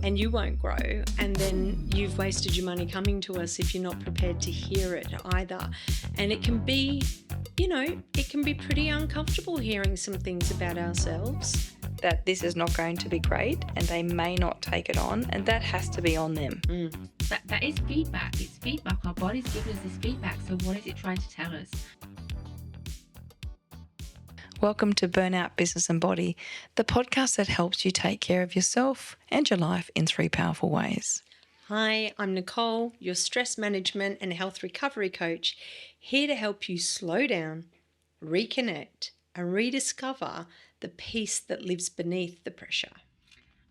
and you won't grow, and then you've wasted your money coming to us if you're not prepared to hear it either. And it can be, it can be pretty uncomfortable hearing some things about ourselves. That this is not going to be great and they may not take it on, and that has to be on them. That is feedback. It's feedback. Our body's giving us this feedback. So what is it trying to tell us? Welcome to Burnout, Business and Body, the podcast that helps you take care of yourself and your life in 3 powerful ways. Hi, I'm Nicole, your stress management and health recovery coach, here to help you slow down, reconnect, and rediscover the peace that lives beneath the pressure.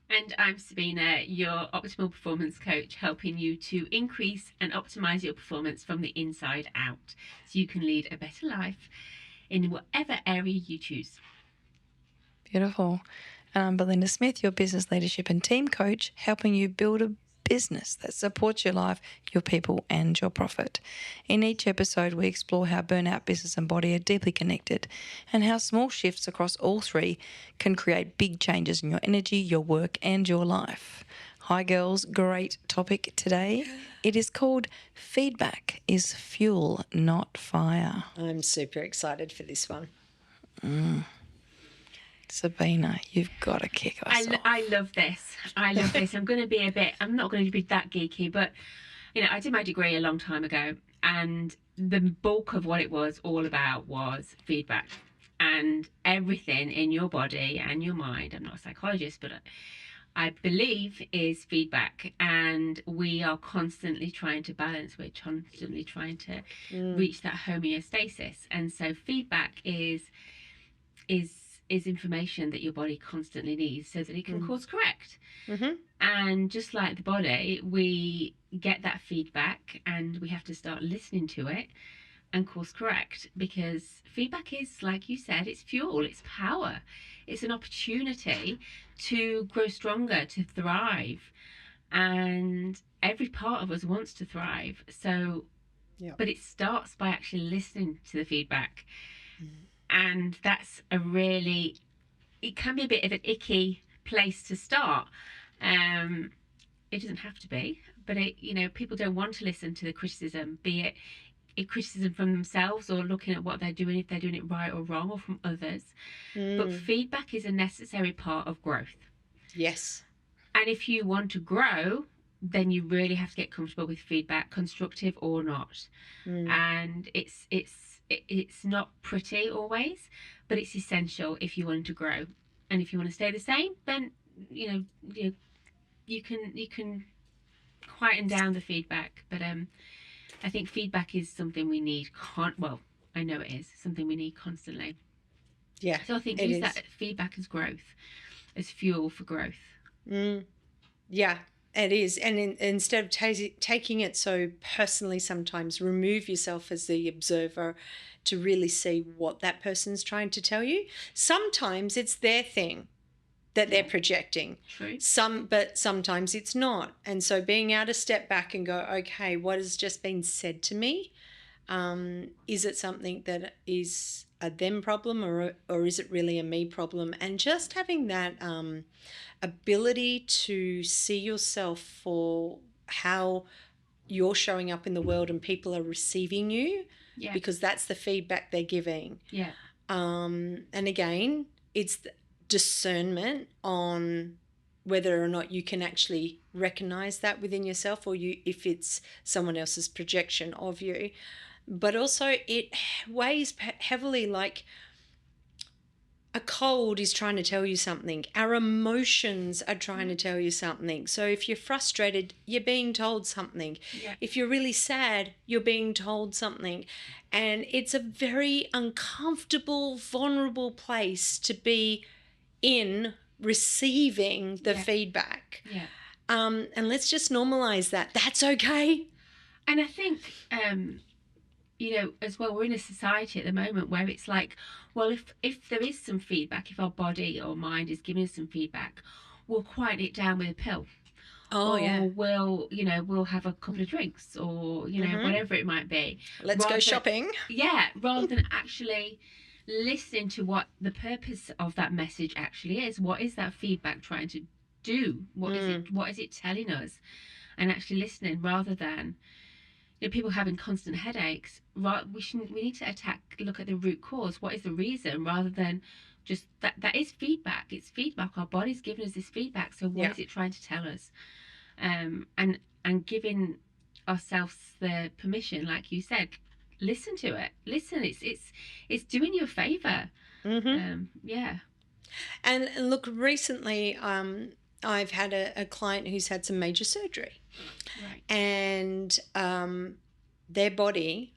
And I'm Sabina, your optimal performance coach, helping you to increase and optimize your performance from the inside out so you can lead a better life in whatever area you choose. Beautiful. And I'm Belinda Smith, your business leadership and team coach, helping you build a business that supports your life, your people, and your profit. In each episode, we explore how burnout, business, and body are deeply connected and how small shifts across all 3 can create big changes in your energy, your work, and your life. Hi, girls. Great topic today. It is called Feedback is Fuel, Not Fire. I'm super excited for this one. Sabina, you've got to kick us off. I love this. I'm not going to be that geeky, but, I did my degree a long time ago, and the bulk of what it was all about was feedback. And everything in your body and your mind, I'm not a psychologist, but I believe is feedback, and we are constantly trying to balance. We're constantly trying to reach that homeostasis, and so feedback is information that your body constantly needs so that it can course correct. And just like the body, we get that feedback and we have to start listening to it and course correct, because feedback is, like you said, it's fuel, it's power, it's an opportunity to grow stronger, to thrive, and every part of us wants to thrive. So but it starts by actually listening to the feedback. And that's it can be a bit of an icky place to start. It doesn't have to be, but people don't want to listen to the criticism, be it criticism from themselves or looking at what they're doing, if they're doing it right or wrong, or from others. But feedback is a necessary part of growth. Yes. And if you want to grow, then you really have to get comfortable with feedback, constructive or not. And it's not pretty always, but it's essential if you want to grow. And if you want to stay the same, then you can quieten down the feedback. But I think feedback is something we need. I know it is something we need constantly. Yeah. So I think use that feedback as growth, as fuel for growth. Yeah. It is. And instead of taking it so personally, sometimes remove yourself as the observer to really see what that person's trying to tell you. Sometimes it's their thing that they're projecting. True. But sometimes it's not. And so being able to step back and go, okay, what has just been said to me? Is it something that is a them problem or is it really a me problem? And just having that ability to see yourself for how you're showing up in the world and people are receiving you, because that's the feedback they're giving. Yeah. And again, it's the discernment on whether or not you can actually recognize that within yourself, or if it's someone else's projection of you. But also it weighs heavily, like a cold is trying to tell you something. Our emotions are trying to tell you something. So if you're frustrated, you're being told something. Yeah. If you're really sad, you're being told something. And it's a very uncomfortable, vulnerable place to be in, receiving the feedback. Yeah. And let's just normalize that. That's okay. And I think, as well, we're in a society at the moment where it's like, well, if there is some feedback, if our body or mind is giving us some feedback, we'll quiet it down with a pill. Oh, yeah. We'll have a couple of drinks or, whatever it might be. Let's go shopping. Yeah, rather than actually listening to what the purpose of that message actually is. What is that feedback trying to do? What is it telling us? And actually listening, rather than, you know, people having constant headaches. We need to look at the root cause. What is the reason, rather than just that is feedback. It's feedback. Our body's giving us this feedback. So what is it trying to tell us? And giving ourselves the permission, like you said, listen to it. Listen, it's doing you a favor. Yeah. And look, recently, I've had a client who's had some major surgery, Right. and their body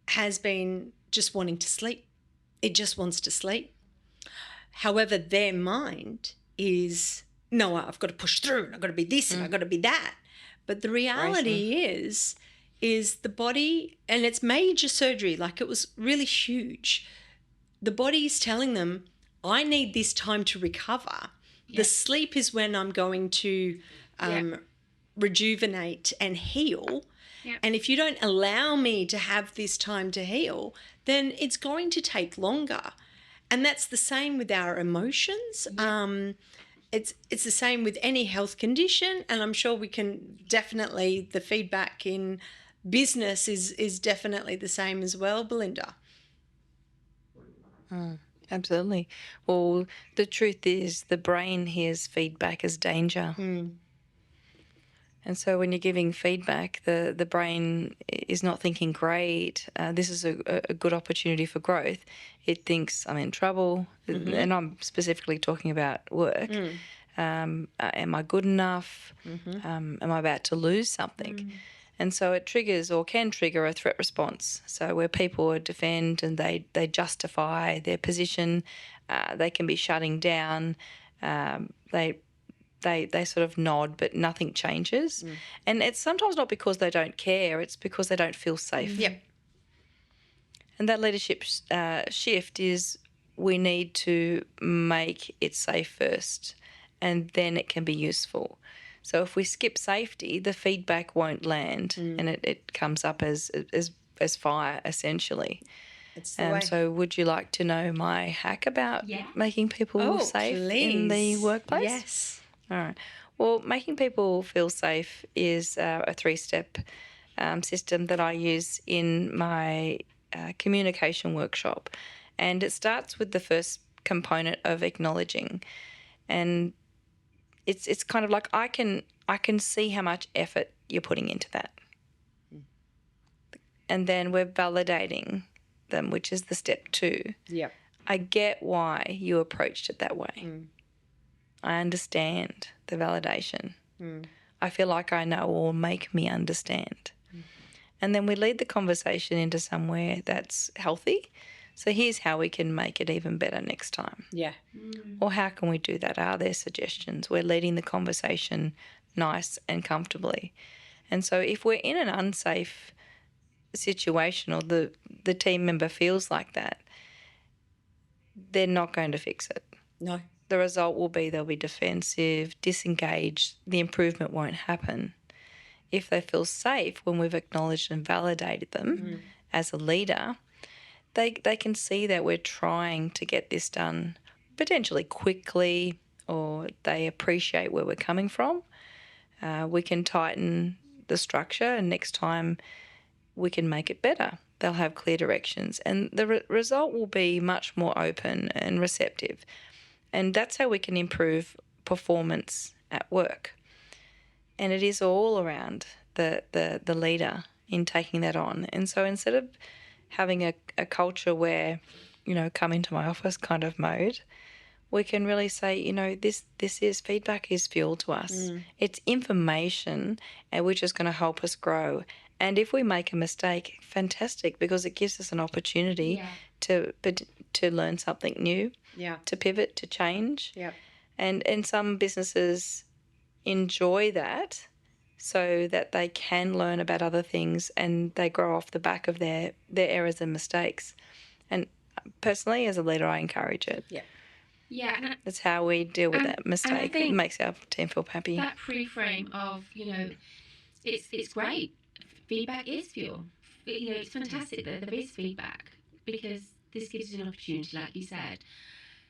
has been just wanting to sleep. It just wants to sleep. However, their mind is, no, I've got to push through, and I've got to be this, and I've got to be that. But the reality is the body, and it's major surgery, like it was really huge. The body is telling them, I need this time to recover. The sleep is when I'm going to rejuvenate and heal. And if you don't allow me to have this time to heal, then it's going to take longer. And that's the same with our emotions. It's the same with any health condition, and I'm sure we can definitely, the feedback in business is definitely the same as well, Belinda. Absolutely. Well, the truth is the brain hears feedback as danger. And so when you're giving feedback, the brain is not thinking, great, this is a good opportunity for growth. It thinks, I'm in trouble. And I'm specifically talking about work. Am I good enough? Am I about to lose something? And so it triggers, or can trigger, a threat response. So where people defend and they justify their position, they can be shutting down, they sort of nod, but nothing changes. And it's sometimes not because they don't care, it's because they don't feel safe. And that leadership shift is, we need to make it safe first, and then it can be useful. So if we skip safety, the feedback won't land, and it comes up as fire, essentially. It's the way. So would you like to know my hack about making people safe in the workplace? Yes. All right. Well, making people feel safe is a 3-step system that I use in my communication workshop. And it starts with the first component of acknowledging. And it's kind of like, I can see how much effort you're putting into that. And then we're validating them, which is the step 2. Yep. I get why you approached it that way. I understand the validation. I feel like I know, or make me understand. And then we lead the conversation into somewhere that's healthy. So here's how we can make it even better next time. Yeah. Or how can we do that? Are there suggestions? We're leading the conversation nice and comfortably. And so if we're in an unsafe situation, or the team member feels like that, they're not going to fix it. No. The result will be they'll be defensive, disengaged. The improvement won't happen. If they feel safe when we've acknowledged and validated them as a leader, they can see that we're trying to get this done potentially quickly, or they appreciate where we're coming from. We can tighten the structure, and next time we can make it better. They'll have clear directions, and the result will be much more open and receptive. And that's how we can improve performance at work. And it is all around the leader in taking that on. And so instead of having a culture where, come into my office kind of mode, we can really say, this is feedback is fuel to us. It's information, and which is going to help us grow. And if we make a mistake, fantastic, because it gives us an opportunity to learn something new, to pivot, to change. And some businesses enjoy that, so that they can learn about other things, and they grow off the back of their errors and mistakes. And personally, as a leader, I encourage it. Yeah. That's how we deal with that mistake. It makes our team feel happy. That pre-frame of, it's great. Feedback is fuel. It's fantastic that there is feedback, because this gives you an opportunity, like you said.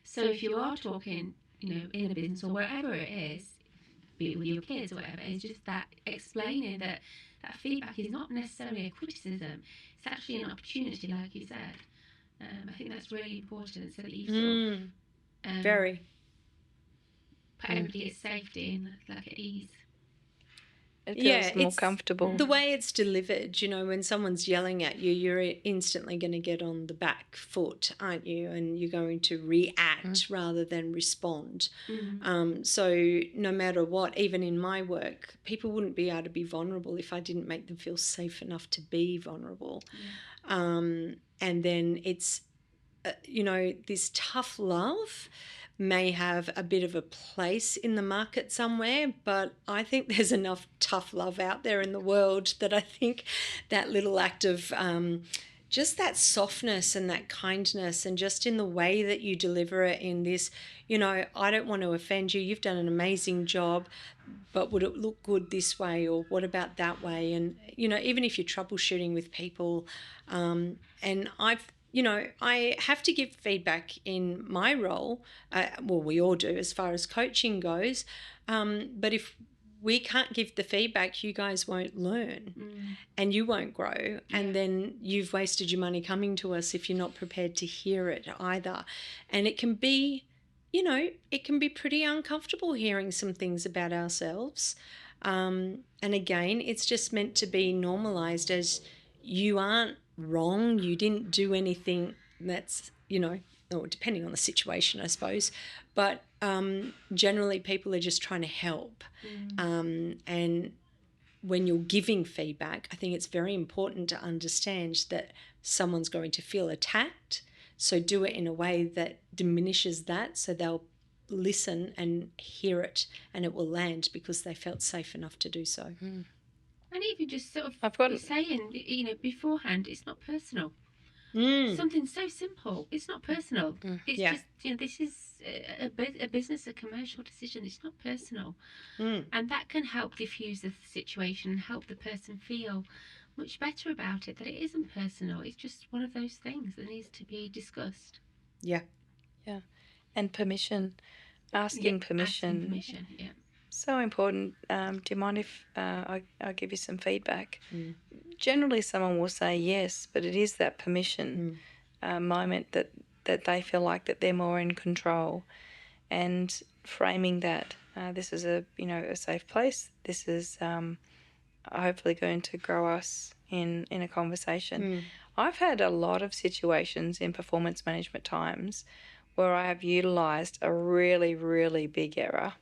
So if you are talking, in a business or wherever it is, be it with your kids or whatever, is just that explaining that feedback is not necessarily a criticism. It's actually an opportunity, like you said. I think that's really important, so that you sort of very put everybody at safety and like at ease. It feels more it's comfortable. the way it's delivered. You know, when someone's yelling at you, you're instantly going to get on the back foot, aren't you? And you're going to react rather than respond. So no matter what, even in my work, people wouldn't be able to be vulnerable if I didn't make them feel safe enough to be vulnerable. And then it's, you know, this tough love may have a bit of a place in the market somewhere, but I think there's enough tough love out there in the world that I think that little act of just that softness and that kindness, and just in the way that you deliver it, in this, you know, I don't want to offend you, you've done an amazing job, but would it look good this way, or what about that way? And, you know, even if you're troubleshooting with people, and you know, I have to give feedback in my role. Well, we all do as far as coaching goes. But if we can't give the feedback, you guys won't learn and you won't grow. And then you've wasted your money coming to us if you're not prepared to hear it either. And it can be, you know, it can be pretty uncomfortable hearing some things about ourselves. And again, it's just meant to be normalized as you aren't wrong, you didn't do anything that's, you know, or depending on the situation, I suppose, but generally people are just trying to help. And when you're giving feedback, I think it's very important to understand that someone's going to feel attacked, so do it in a way that diminishes that, so they'll listen and hear it and it will land because they felt safe enough to do so. And even just sort of saying, you know, beforehand, it's not personal. Something so simple. It's not personal. It's just, you know, this is a business, a commercial decision. It's not personal. And that can help diffuse the situation and help the person feel much better about it, that it isn't personal. It's just one of those things that needs to be discussed. Yeah. And permission. Asking permission. Yeah. So important. Do you mind if I'll give you some feedback? Generally, someone will say yes, but it is that permission moment that they feel like that they're more in control, and framing that this is a safe place. This is hopefully going to grow us in a conversation. I've had a lot of situations in performance management times where I have utilised a really, really big error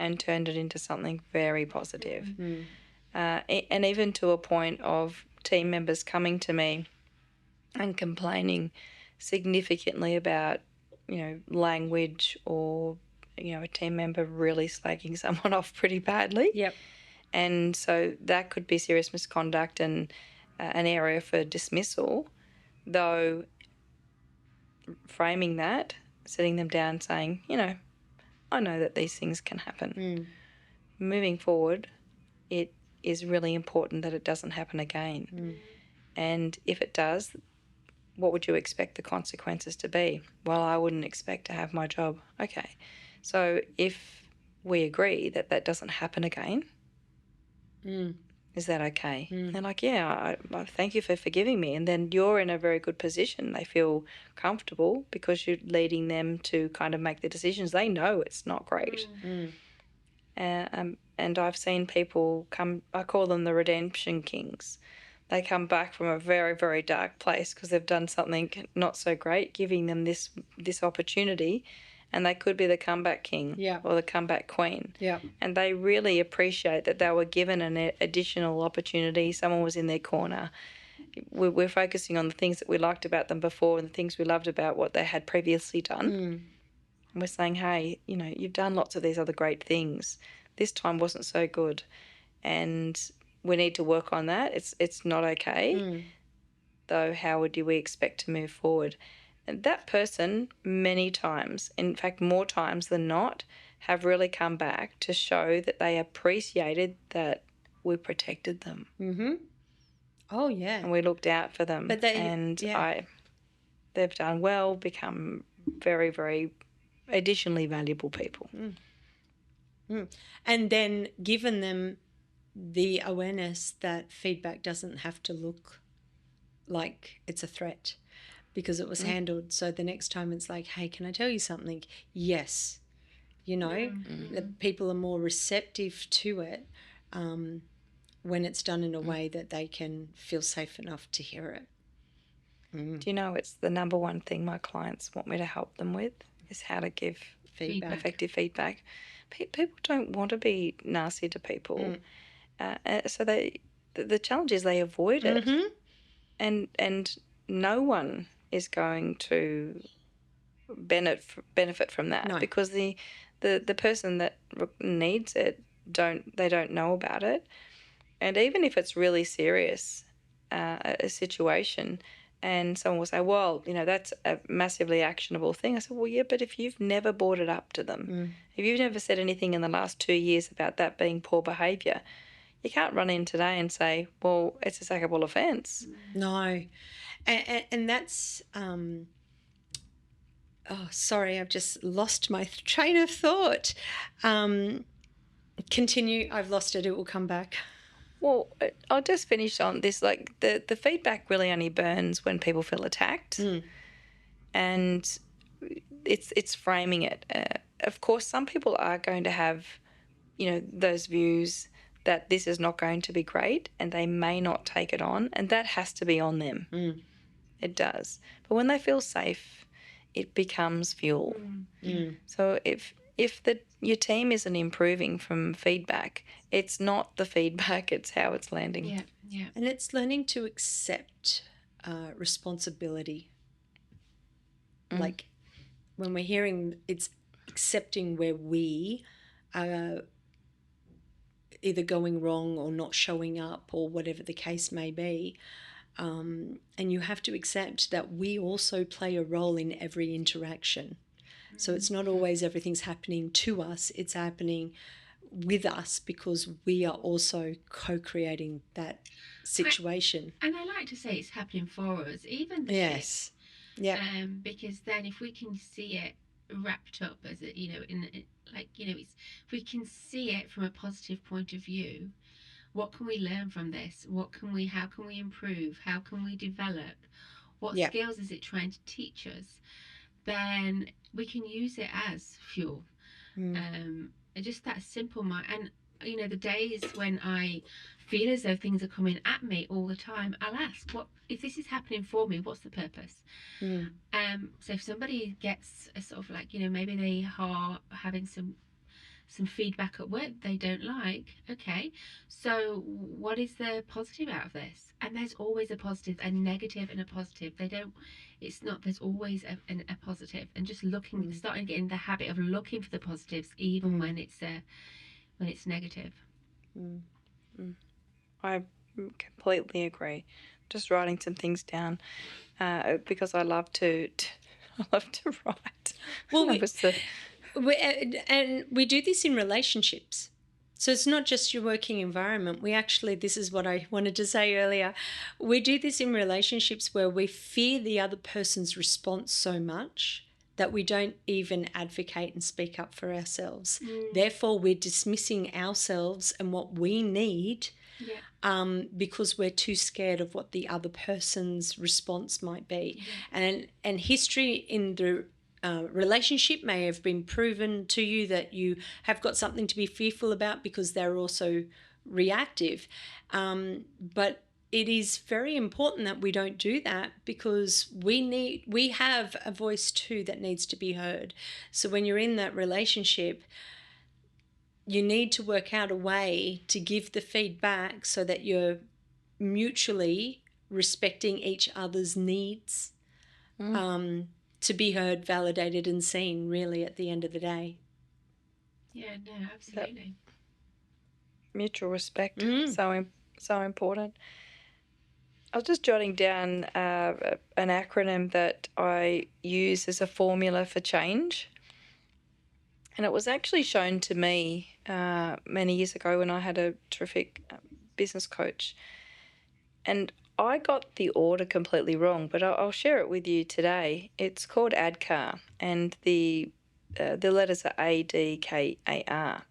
and turned it into something very positive. And even to a point of team members coming to me and complaining significantly about, you know, language, or, you know, a team member really slagging someone off pretty badly. Yep. And so that could be serious misconduct and an area for dismissal, though framing that, sitting them down saying, you know, I know that these things can happen. Moving forward, it is really important that it doesn't happen again. And if it does, what would you expect the consequences to be? Well, I wouldn't expect to have my job. Okay. So if we agree that that doesn't happen again, is that okay? They're like, yeah, I thank you for forgiving me. And then you're in a very good position. They feel comfortable because you're leading them to kind of make the decisions. They know it's not great. And I've seen people come, I call them the redemption kings. They come back from a very, very dark place because they've done something not so great, giving them this opportunity, and they could be the comeback king or the comeback queen. And they really appreciate that they were given an additional opportunity. Someone was in their corner. We're focusing on the things that we liked about them before and the things we loved about what they had previously done. And we're saying, hey, you know, you've done lots of these other great things. This time wasn't so good, and we need to work on that. It's not okay. Though how would we expect to move forward? And that person, many times, in fact more times than not, have really come back to show that they appreciated that we protected them. Oh yeah. And we looked out for them. But they've done well, become very, very additionally valuable people. And then given them the awareness that feedback doesn't have to look like it's a threat because it was handled. So the next time it's like, hey, can I tell you something? Yes. You know, that people are more receptive to it when it's done in a way that they can feel safe enough to hear it. Do you know it's the number one thing my clients want me to help them with is how to give Feedback. effective feedback. People don't want to be nasty to people. So the challenge is they avoid it. And no one is going to benefit from that No. because the person that needs it they don't know about it. And even if it's really serious, a situation, and someone will say, well, you know, that's a massively actionable thing. I said, well, yeah, but if you've never brought it up to them, if you've never said anything in the last 2 years about that being poor behaviour, you can't run in today and say, well, it's a sackable offence. No. And that's, oh, sorry, I've just lost my train of thought. Continue. I've lost it. It will come back. Well, I'll just finish on this. Like the feedback really only burns when people feel attacked, and it's framing it. Of course, some people are going to have, you know, those views that this is not going to be great, and they may not take it on, and that has to be on them. It does. But when they feel safe, it becomes fuel. So if your team isn't improving from feedback, it's not the feedback, it's how it's landing. Yeah. And it's learning to accept responsibility. Like when we're hearing, it's accepting where we are either going wrong or not showing up or whatever the case may be. And you have to accept that we also play a role in every interaction. So it's not always everything's happening to us, it's happening with us because we are also co-creating that situation. And I like to say it's happening for us, even the Yes. Yeah. because then if we can see it wrapped up as a, you know, it's, if we can see it from a positive point of view, what can we learn from this? How can we improve? How can we develop? What skills is it trying to teach us? Then we can use it as fuel. And just that simple and you know, the days when I feel as though things are coming at me all the time, I'll ask, what if this is happening for me, what's the purpose? So if somebody gets a sort of like, you know, maybe they are having some feedback at work they don't like, okay, so what is the positive out of this? And there's always a positive, a negative and a positive. There's always a positive. And just starting to get in the habit of looking for the positives even when it's negative. I completely agree. Just writing some things down because I love to write. Well, we do this in relationships. So it's not just your working environment. This is what I wanted to say earlier. We do this in relationships where we fear the other person's response so much that we don't even advocate and speak up for ourselves. Therefore, we're dismissing ourselves and what we need because we're too scared of what the other person's response might be. And history in the relationship may have been proven to you that you have got something to be fearful about because they're also reactive. But it is very important that we don't do that because we have a voice too that needs to be heard. So when you're in that relationship, you need to work out a way to give the feedback so that you're mutually respecting each other's needs. To be heard, validated and seen, really, at the end of the day. Yeah, no, absolutely. Mutual respect, so important. I was just jotting down an acronym that I use as a formula for change. And it was actually shown to me many years ago when I had a terrific business coach. And I got the order completely wrong, but I'll share it with you today. It's called ADKAR, and the letters are ADKAR.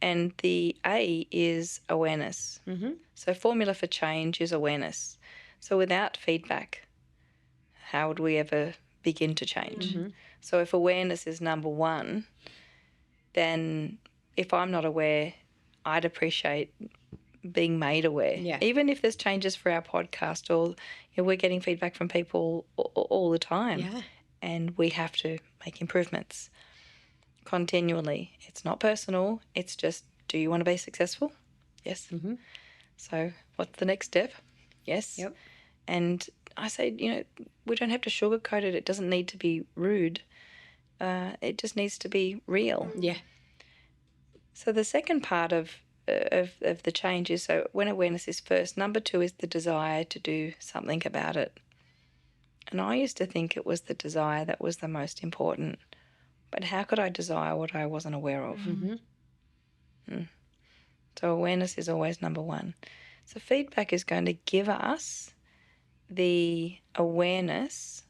And the A is awareness. Mm-hmm. So formula for change is awareness. So without feedback, how would we ever begin to change? Mm-hmm. So if awareness is number one, then if I'm not aware, I'd appreciate being made aware. Yeah. Even if there's changes for our podcast, or we're getting feedback from people all the time. Yeah. And we have to make improvements continually. It's not personal. It's just, do you want to be successful? Yes. Mm-hmm. So what's the next step? Yes. Yep. And I say, we don't have to sugarcoat it. It doesn't need to be rude. It just needs to be real. Yeah. So the second part of the change is, so when awareness is first, number two is the desire to do something about it. And I used to think it was the desire that was the most important. But how could I desire what I wasn't aware of? Mm-hmm. So awareness is always number one. So feedback is going to give us the awareness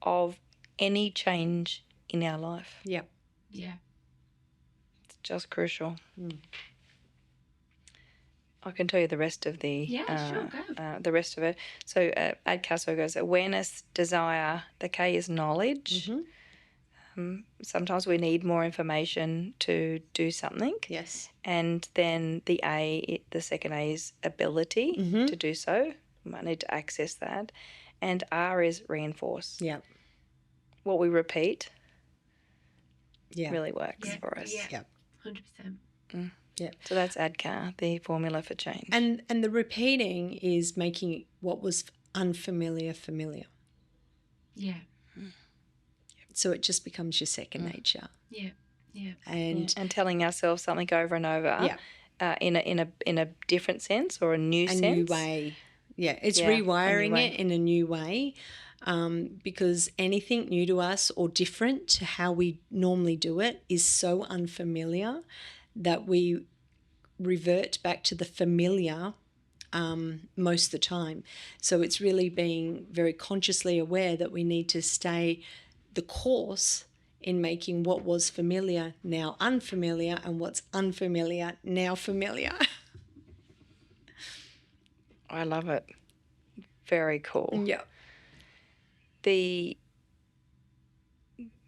of any change in our life. Yep. Yeah. It's just crucial. Mm. I can tell you the rest of the Sure, go. the rest of it. So Adcaso goes awareness, desire. The K is knowledge. Mm-hmm. Sometimes we need more information to do something. Yes. And then the second A is ability Mm-hmm. to do so. We might need to access that. And R is reinforce. Yep. What we repeat Yeah. really works Yeah, for us. yeah. Yep. 100%. Yeah. So that's ADCAR, the formula for change. And the repeating is making what was unfamiliar familiar. Yeah. So it just becomes your second nature. Yeah. Yeah. And And telling ourselves something over and over in a different sense or a new sense. new way. Yeah, it's Yeah, a new rewiring way. it in a new way, because anything new to us or different to how we normally do it is so unfamiliar that we revert back to the familiar most of the time. So it's really being very consciously aware that we need to stay the course in making what was familiar now unfamiliar and what's unfamiliar now familiar. I love it. Very cool. Yeah.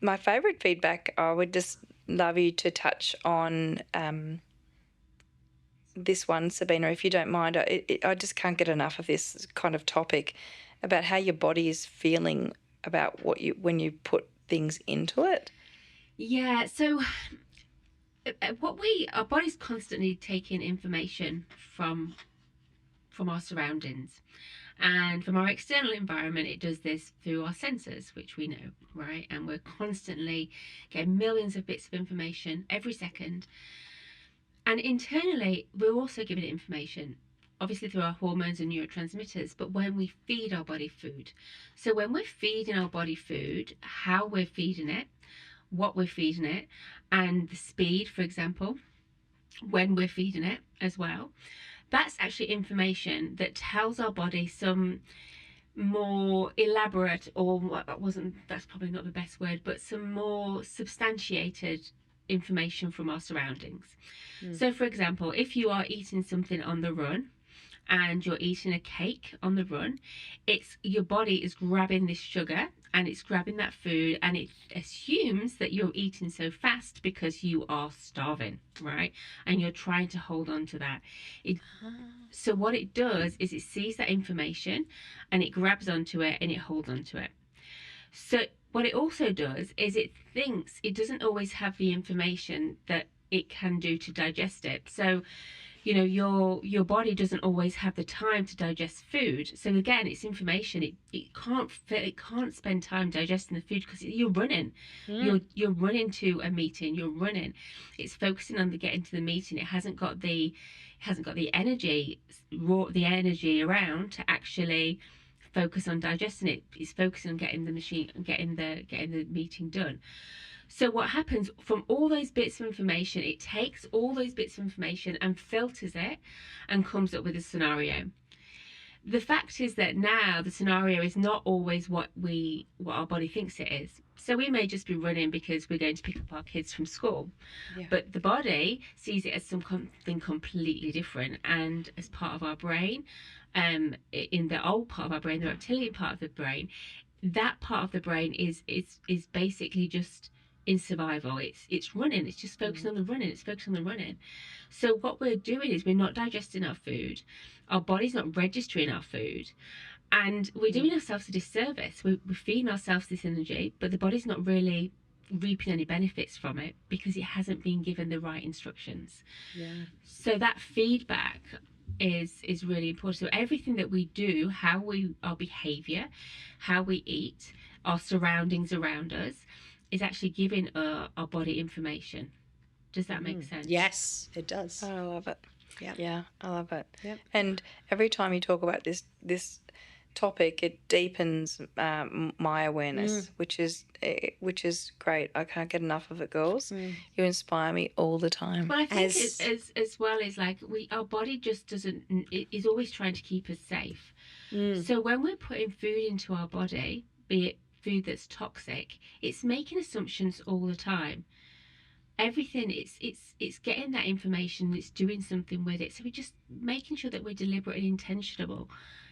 My favourite feedback, I would just love you to touch on this one, Sabina, if you don't mind. I just can't get enough of this kind of topic about how your body is feeling about when you put things into it. Yeah. So our body's constantly taking information from our surroundings. And from our external environment, it does this through our senses, which we know, right? And we're constantly getting millions of bits of information every second. And internally, we're also giving it information, obviously through our hormones and neurotransmitters, but when we feed our body food. So when we're feeding our body food, how we're feeding it, what we're feeding it, and the speed, for example, when we're feeding it as well. That's actually information that tells our body some more elaborate, or that's probably not the best word, but some more substantiated information from our surroundings. So for example, if you are eating something on the run and you're eating a cake on the run, your body is grabbing this sugar and it's grabbing that food, and it assumes that you're eating so fast because you are starving, right? And you're trying to hold on to that. So what it does is it sees that information and it grabs onto it and it holds onto it. So what it also does is it thinks it doesn't always have the information that it can do to digest it. So your body doesn't always have the time to digest food. So again, it's information. It can't spend time digesting the food because you're running. You're running to a meeting. You're running. It's focusing on getting to the meeting. It hasn't got the energy around to actually focus on digesting it. It's focusing on getting the meeting done. So what happens from all those bits of information, it takes all those bits of information and filters it and comes up with a scenario. the fact is that now the scenario is not always what our body thinks it is. So we may just be running because we're going to pick up our kids from school, but the body sees it as something completely different, and as part of our brain, in the old part of our brain, the reptilian part of the brain, that part of the brain is basically just in survival. It's running. It's just focusing on the running. It's focused on the running. So what we're doing is we're not digesting our food. Our body's not registering our food. And we're doing ourselves a disservice. We're feeding ourselves this energy, but the body's not really reaping any benefits from it because it hasn't been given the right instructions. So that feedback is really important. So everything that we do, our behavior, how we eat, our surroundings around us, is actually giving our body information. Does that make sense? Yes, it does. I love it. Yep. Yeah, I love it. Yep. And every time you talk about this topic, it deepens my awareness, which is great. I can't get enough of it, girls. You inspire me all the time. Well, I think as well as like our body just is always trying to keep us safe. So when we're putting food into our body, be it food that's toxic, it's making assumptions all the time. Everything, it's getting that information, it's doing something with it. So we're just making sure that we're deliberate and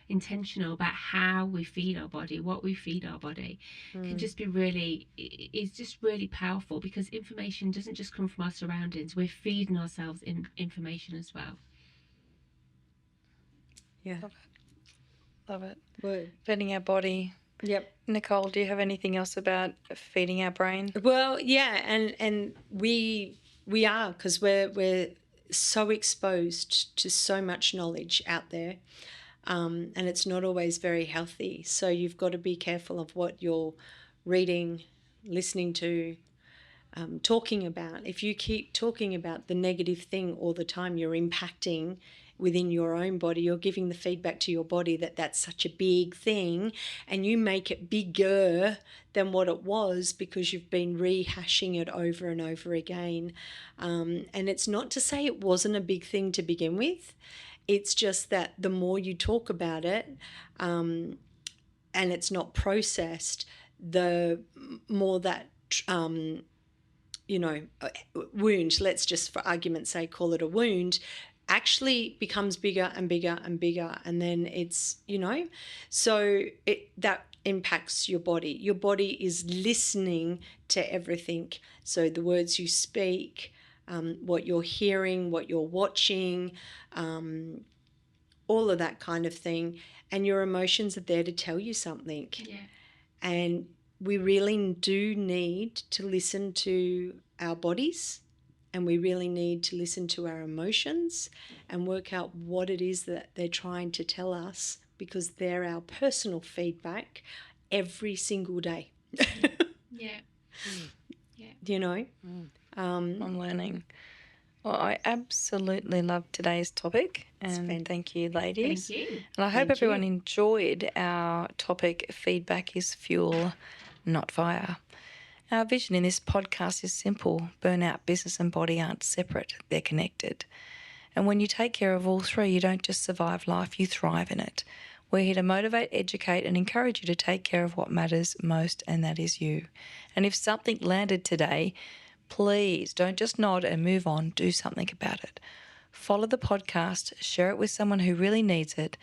intentional about how we feed our body, what we feed our body, can just be is just really powerful, because information doesn't just come from our surroundings. We're feeding ourselves information as well. Yeah. Love it. Word. Feeding our body. Yep. Nicole, do you have anything else about feeding our brain? Well, yeah, and we are, because we're so exposed to so much knowledge out there, and it's not always very healthy. So you've got to be careful of what you're reading, listening to, talking about. If you keep talking about the negative thing all the time, you're impacting within your own body. You're giving the feedback to your body that that's such a big thing, and you make it bigger than what it was because you've been rehashing it over and over again. And it's not to say it wasn't a big thing to begin with. It's just that the more you talk about it, and it's not processed, the more that wound, let's just for argument's sake call it a wound, actually becomes bigger and bigger and bigger, and then it's so that impacts your body. Your body is listening to everything, so the words you speak, what you're hearing, what you're watching, all of that kind of thing, and your emotions are there to tell you something. And we really do need to listen to our bodies, and we really need to listen to our emotions and work out what it is that they're trying to tell us, because they're our personal feedback every single day. I'm learning. Well, I absolutely loved today's topic, and thank you, ladies. Thank you. And I hope everyone enjoyed our topic, feedback is fuel, not fire. Our vision in this podcast is simple. Burnout, business and body aren't separate. They're connected. And when you take care of all three, you don't just survive life, you thrive in it. We're here to motivate, educate and encourage you to take care of what matters most, and that is you. And if something landed today, please don't just nod and move on. Do something about it. Follow the podcast, share it with someone who really needs it,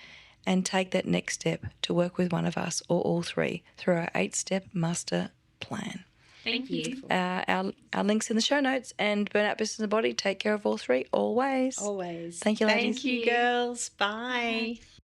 and take that next step to work with one of us or all three through our 8-step master plan. Thank you. Our links in the show notes, and Burnout, Business and Body. Take care of all three always. Always. Thank you, ladies. Thank you, girls. Bye.